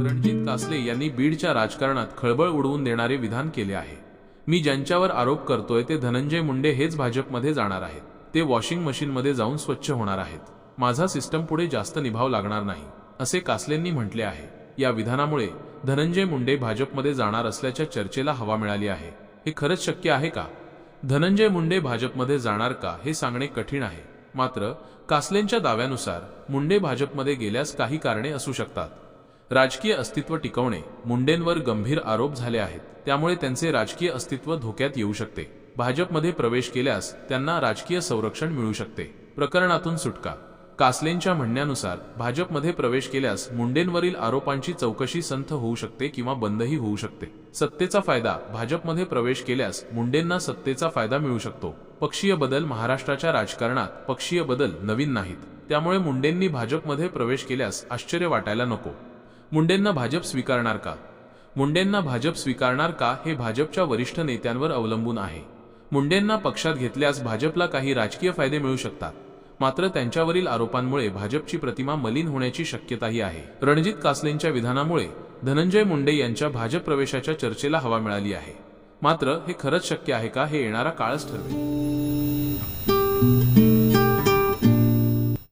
रणजित कासले यांनी बीडच्या राजकारणात खळबळ उडवून देणारे विधान केले आहे। मी ज्यांच्यावर आरोप करतोय ते धनंजय मुंडे हेच भाजपमध्ये जाणार आहेत। ते वॉशिंग मशीनमध्ये जाऊन स्वच्छ होणार आहेत। माझा सिस्टम पुढे जास्त निभाव लागणार नाही, असे कासलेंनी म्हटले आहे। या विधानामुळे धनंजय मुंडे भाजपमध्ये जाणार असल्याच्या चर्चेला हवा मिळाली आहे। हे खरंच शक्य आहे का? धनंजय मुंडे भाजपमध्ये जाणार का हे सांगणे कठीण आहे। मात्र कासलेंच्या दाव्यानुसार मुंडे भाजपमध्ये गेल्यास काही कारणे असू शकतात। राजकीय अस्तित्व टिकवणे, मुंडेंवर गंभीर आरोप झाले आहेत, त्यामुळे त्यांचे राजकीय अस्तित्व धोक्यात येऊ शकते। भाजपमध्ये प्रवेश केल्यास त्यांना राजकीय संरक्षण मिळू शकते। प्रकरणातून सुटका, कासलेंच्या म्हणण्यानुसार भाजपमध्ये प्रवेश केल्यास मुंडेंवरील आरोपांची चौकशी संथ होऊ शकते किंवा बंदही होऊ शकते। सत्तेचा फायदा, भाजपमध्ये प्रवेश केल्यास मुंडेंना सत्तेचा फायदा मिळू शकतो। पक्षीय बदल, महाराष्ट्राच्या राजकारणात पक्षीय बदल नवीन नाहीत, त्यामुळे मुंडेंनी भाजपमध्ये प्रवेश केल्यास आश्चर्य वाटायला नको। मुंडेंना भाजप स्वीकारणार का? मुंडेंना भाजप स्वीकारणार का हे भाजपच्या वरिष्ठ नेत्यांवर अवलंबून आहे। मुंडेंना पक्षात घेतल्यास भाजपला काही राजकीय फायदे मिळू शकतात, मात्र त्यांच्यावरील आरोपांमुळे भाजपची प्रतिमा मलिन होण्याची शक्यताही आहे। रणजित कासलेंच्या विधानामुळे धनंजय मुंडे यांच्या भाजप प्रवेशाच्या चर्चेला हवा मिळाली आहे। मात्र हे खरंच शक्य आहे का हे येणारा काळच ठरवेल।